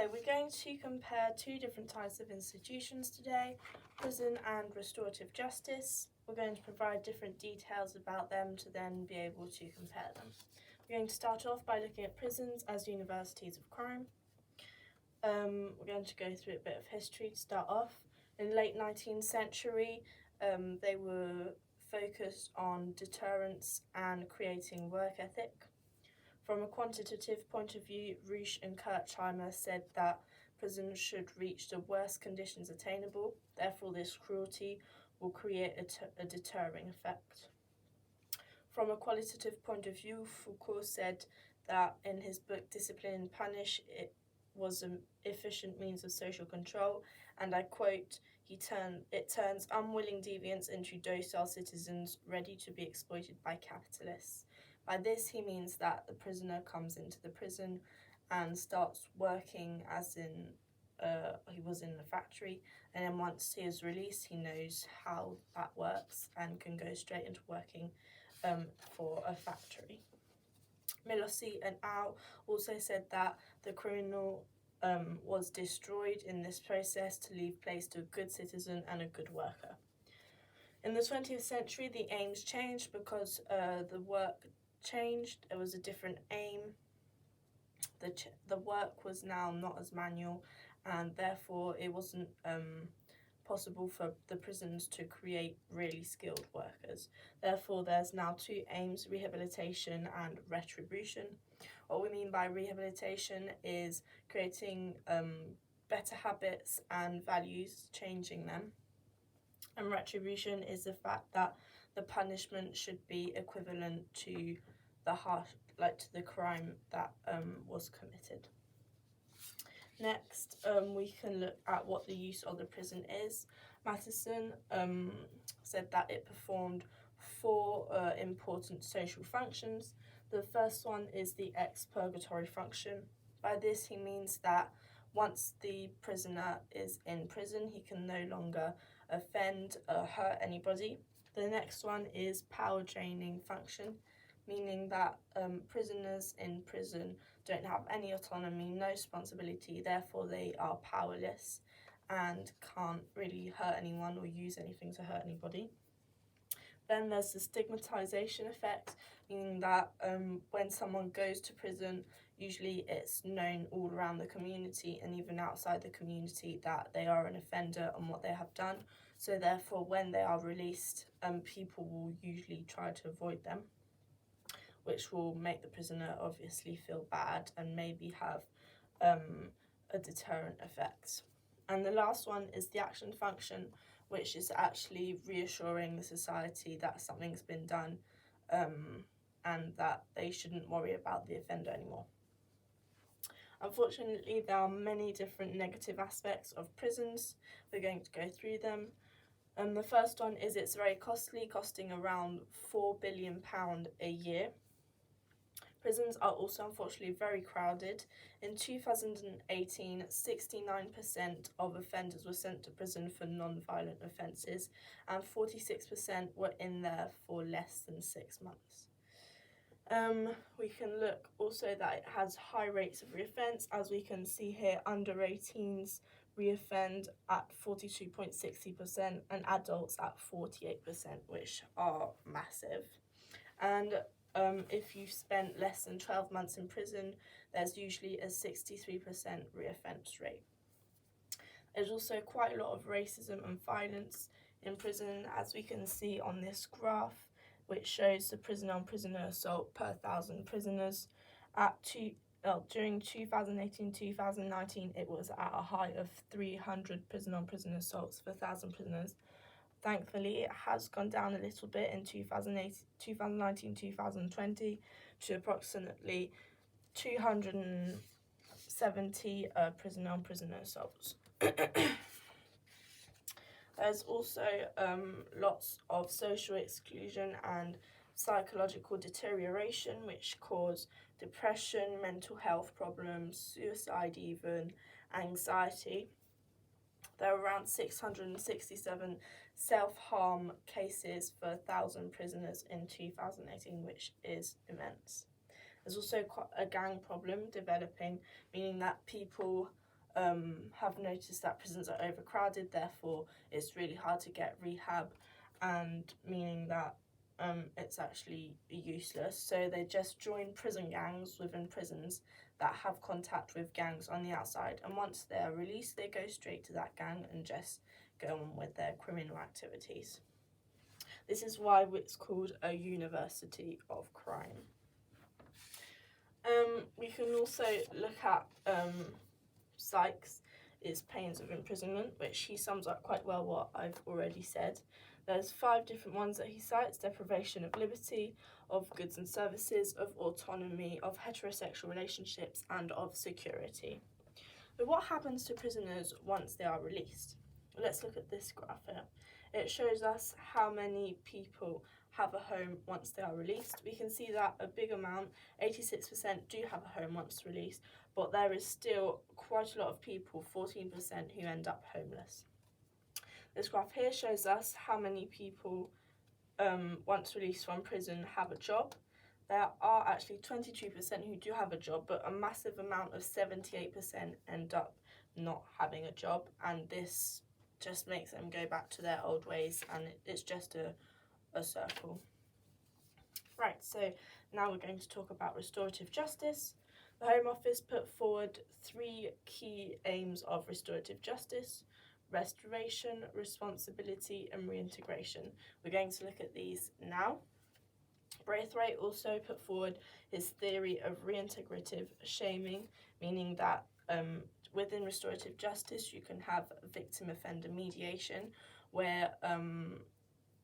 So we're going to compare two different types of institutions today, prison and restorative justice. We're going to provide different details about them to then be able to compare them. We're going to start off by looking at prisons as universities of crime. We're going to go through a bit of history to start off. In the late 19th century, they were focused on deterrence and creating work ethic. From a quantitative point of view, Rusch and Kirchheimer said that prisons should reach the worst conditions attainable, therefore this cruelty will create a deterring effect. From a qualitative point of view, Foucault said that in his book Discipline and Punish, it was an efficient means of social control, and I quote, it turns unwilling deviants into docile citizens ready to be exploited by capitalists. By this, he means that the prisoner comes into the prison and starts working as in he was in the factory, and then once he is released, he knows how that works and can go straight into working for a factory. Milossi and Au also said that the criminal was destroyed in this process to leave place to a good citizen and a good worker. In the 20th century, the aims changed because the work changed. There was a different aim. The work was now not as manual, and therefore it wasn't possible for the prisons to create really skilled workers. Therefore, there's now two aims, rehabilitation and retribution. What we mean by rehabilitation is creating better habits and values, changing them. And retribution is the fact that the punishment should be equivalent to the crime that was committed. Next, we can look at what the use of the prison is. Matheson said that it performed four important social functions. The first one is the expurgatory function. By this, he means that once the prisoner is in prison, he can no longer offend or hurt anybody. The next one is power draining function, meaning that prisoners in prison don't have any autonomy, no responsibility, therefore they are powerless and can't really hurt anyone or use anything to hurt anybody. Then there's the stigmatization effect, meaning that when someone goes to prison, usually it's known all around the community and even outside the community that they are an offender and what they have done. So therefore, when they are released, people will usually try to avoid them, which will make the prisoner obviously feel bad and maybe have a deterrent effect. And the last one is the action function, which is actually reassuring the society that something's been done and that they shouldn't worry about the offender anymore. Unfortunately, there are many different negative aspects of prisons. We're going to go through them. The first one is it's very costly, costing around £4 billion a year. Prisons are also unfortunately very crowded. In 2018, 69% of offenders were sent to prison for non-violent offences, and 46% were in there for less than 6 months. We can look also that it has high rates of reoffence. As we can see here, under 18s reoffend at 42.60% and adults at 48%, which are massive. And if you've spent less than 12 months in prison, there's usually a 63% reoffence rate. There's also quite a lot of racism and violence in prison, as we can see on this graph, which shows the prisoner-on-prisoner assault per 1,000 prisoners. During 2018-2019, it was at a high of 300 prisoner-on-prisoner assaults per 1,000 prisoners. Thankfully, it has gone down a little bit in 2019-2020 to approximately 270 prisoner-on-prisoner assaults. There's also lots of social exclusion and psychological deterioration, which cause depression, mental health problems, suicide even, anxiety. There are around 667 self-harm cases for 1,000 prisoners in 2018, which is immense. There's also quite a gang problem developing, meaning that people have noticed that prisons are overcrowded, therefore it's really hard to get rehab, and meaning that it's actually useless. So they just join prison gangs within prisons that have contact with gangs on the outside, and once they're released they go straight to that gang and just go on with their criminal activities. This is why it's called a university of crime. We can also look at Sykes' is pains of imprisonment, which he sums up quite well what I've already said. There's 5 different ones that he cites: deprivation of liberty, of goods and services, of autonomy, of heterosexual relationships, and of security. But what happens to prisoners once they are released? Let's look at this graph here. It shows us how many people have a home once they are released. We can see that a big amount, 86%, do have a home once released, but there is still quite a lot of people, 14%, who end up homeless. This graph here shows us how many people once released from prison have a job. There are actually 22% who do have a job, but a massive amount of 78% end up not having a job, and this just makes them go back to their old ways, and it's just a circle. Right, so now we're going to talk about restorative justice. The Home Office put forward 3 key aims of restorative justice: restoration, responsibility, and reintegration. We're going to look at these now. Braithwaite also put forward his theory of reintegrative shaming, meaning that within restorative justice you can have victim-offender mediation, where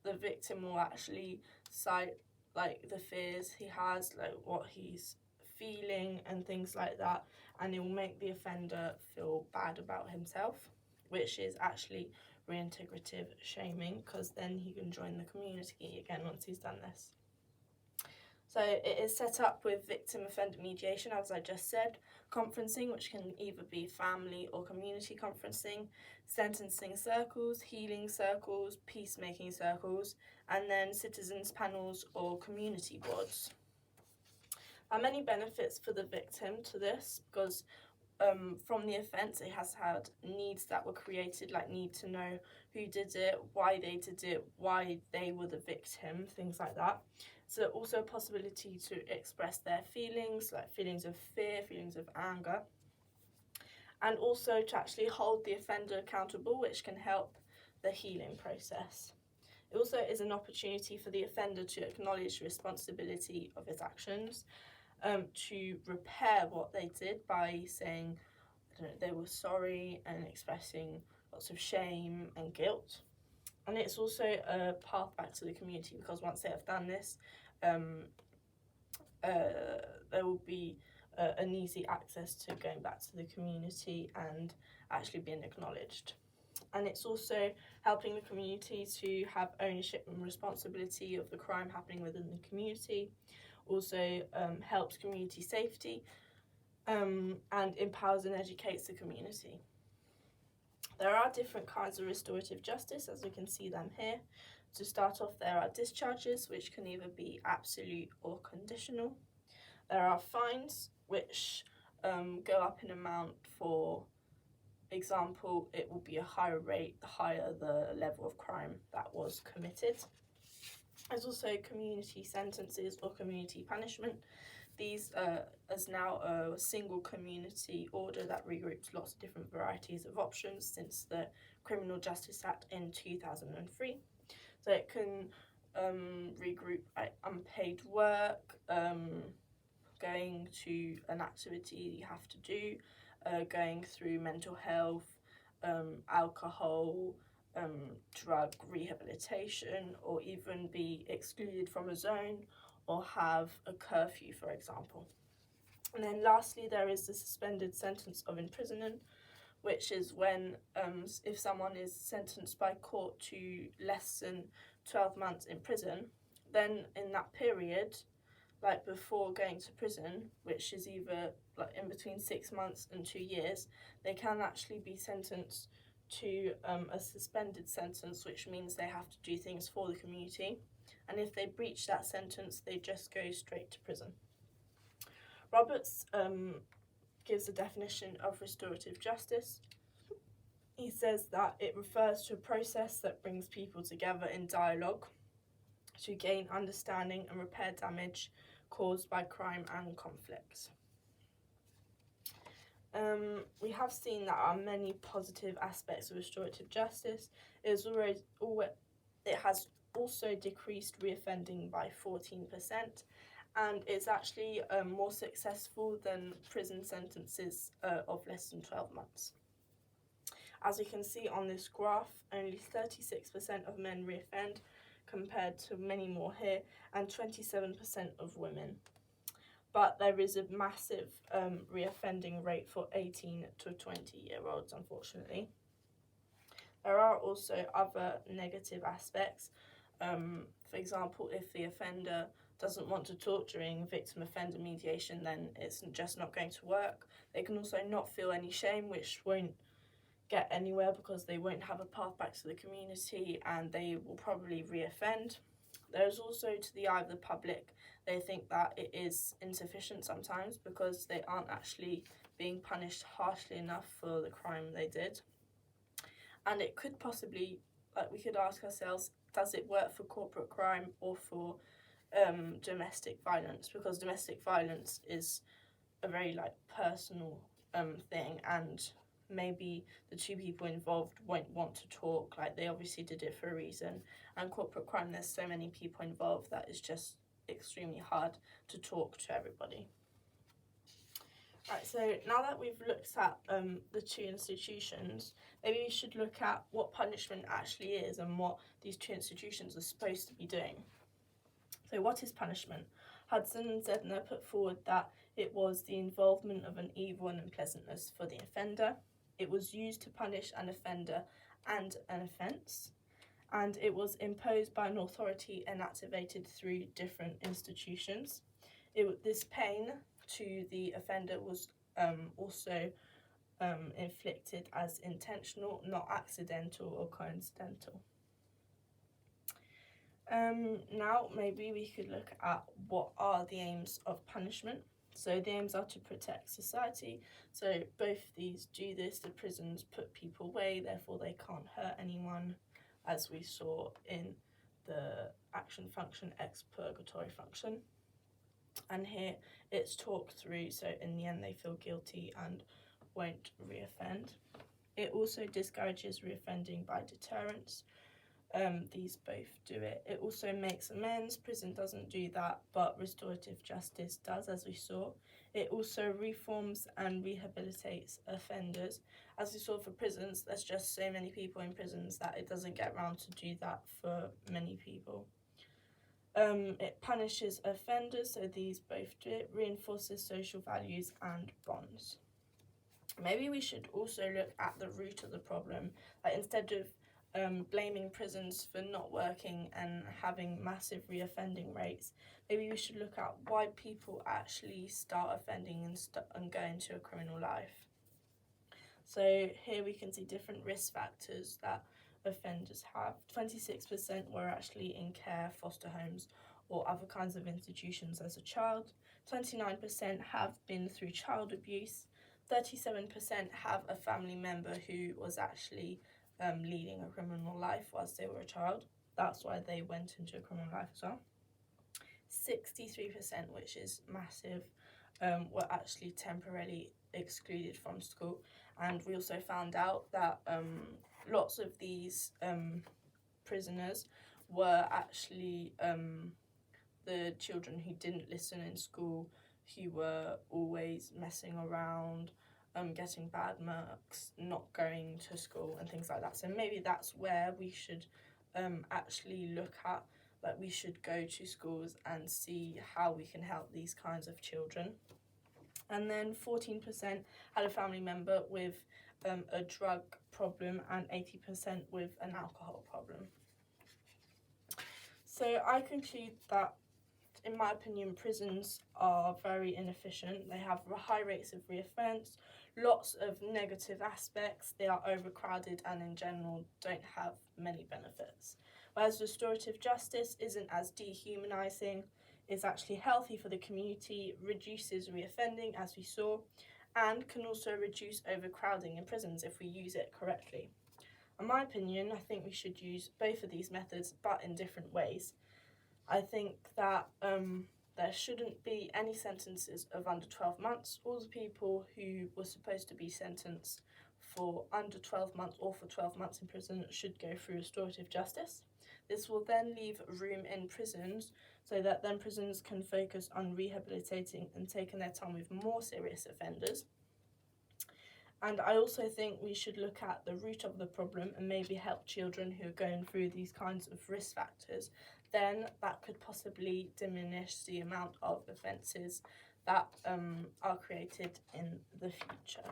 the victim will actually cite like the fears he has, like what he's feeling and things like that, and it will make the offender feel bad about himself, which is actually reintegrative shaming, because then he can join the community again once he's done this. So it is set up with victim-offender mediation, as I just said, conferencing, which can either be family or community conferencing, sentencing circles, healing circles, peacemaking circles, and then citizens panels or community boards. There are many benefits for the victim to this, because from the offence it has had needs that were created, like need to know who did it, why they did it, why they were the victim, things like that. So also a possibility to express their feelings, like feelings of fear, feelings of anger, and also to actually hold the offender accountable, which can help the healing process. It also is an opportunity for the offender to acknowledge the responsibility of his actions, to repair what they did by saying, I don't know, they were sorry, and expressing lots of shame and guilt. And it's also a path back to the community, because once they have done this, there will be an easy access to going back to the community and actually being acknowledged. And it's also helping the community to have ownership and responsibility of the crime happening within the community. Also helps community safety and empowers and educates the community. There are different kinds of restorative justice, as we can see them here. To start off, there are discharges, which can either be absolute or conditional. There are fines, which go up in amount. For example, it will be a higher rate the higher the level of crime that was committed. There's also community sentences or community punishment. These is now a single community order that regroups lots of different varieties of options since the Criminal Justice Act in 2003. So it can regroup unpaid work, going to an activity you have to do, going through mental health, alcohol, drug rehabilitation, or even be excluded from a zone or have a curfew, for example. And then lastly, there is the suspended sentence of imprisonment, which is when if someone is sentenced by court to less than 12 months in prison, then in that period, like before going to prison, which is either like in between 6 months and 2 years, they can actually be sentenced to a suspended sentence, which means they have to do things for the community. And if they breach that sentence, they just go straight to prison. Roberts gives a definition of restorative justice. He says that it refers to a process that brings people together in dialogue to gain understanding and repair damage caused by crime and conflict. We have seen that there are many positive aspects of restorative justice. It has also decreased reoffending by 14%, and it's actually more successful than prison sentences of less than 12 months. As we can see on this graph, only 36% of men reoffend compared to many more here, and 27% of women. But there is a massive reoffending rate for 18 to 20-year-olds, unfortunately. There are also other negative aspects. For example, if the offender doesn't want to talk during victim-offender mediation, then it's just not going to work. They can also not feel any shame, which won't get anywhere because they won't have a path back to the community, and they will probably reoffend. There's also, to the eye of the public, they think that it is insufficient sometimes because they aren't actually being punished harshly enough for the crime they did. And it could possibly, we could ask ourselves, does it work for corporate crime or for domestic violence? Because domestic violence is a very personal thing, and maybe the two people involved won't want to talk. They obviously did it for a reason. And corporate crime, there's so many people involved that it's just extremely hard to talk to everybody. Right, so now that we've looked at the two institutions, maybe we should look at what punishment actually is and what these two institutions are supposed to be doing. So what is punishment? Hudson and Zedner put forward that it was the involvement of an evil and unpleasantness for the offender. It was used to punish an offender and an offence, and it was imposed by an authority and activated through different institutions. This pain to the offender was also inflicted as intentional, not accidental or coincidental. Now maybe we could look at what are the aims of punishment. So the aims are to protect society. So both these do this. The prisons put people away, therefore they can't hurt anyone, as we saw in the action function, expurgatory function. And here it's talked through, so in the end they feel guilty and won't reoffend. It also discourages reoffending by deterrence. These both do it. It also makes amends. Prison doesn't do that, but restorative justice does, as we saw. It also reforms and rehabilitates offenders. As we saw for prisons, there's just so many people in prisons that it doesn't get around to do that for many people. It punishes offenders, so these both do it. Reinforces social values and bonds. Maybe we should also look at the root of the problem. Instead of blaming prisons for not working and having massive reoffending rates, maybe we should look at why people actually start offending and go into a criminal life. So here we can see different risk factors that offenders have. 26% were actually in care, foster homes, or other kinds of institutions as a child. 29% have been through child abuse. 37% have a family member who was actually leading a criminal life whilst they were a child. That's why they went into a criminal life as well. 63%, which is massive, were actually temporarily excluded from school. And we also found out that lots of these prisoners were actually the children who didn't listen in school, who were always messing around, getting bad marks, not going to school and things like that. So maybe that's where we should actually look at, we should go to schools and see how we can help these kinds of children. And then 14% had a family member with a drug problem and 80% with an alcohol problem. So I conclude that, in my opinion, prisons are very inefficient. They have high rates of reoffence, lots of negative aspects, they are overcrowded, and in general don't have many benefits. Whereas restorative justice isn't as dehumanising, it's actually healthy for the community, reduces reoffending as we saw, and can also reduce overcrowding in prisons if we use it correctly. In my opinion, I think we should use both of these methods, but in different ways. I think that there shouldn't be any sentences of under 12 months. All the people who were supposed to be sentenced for under 12 months or for 12 months in prison should go through restorative justice. This will then leave room in prisons so that then prisons can focus on rehabilitating and taking their time with more serious offenders. And I also think we should look at the root of the problem and maybe help children who are going through these kinds of risk factors. Then that could possibly diminish the amount of offences that are created in the future.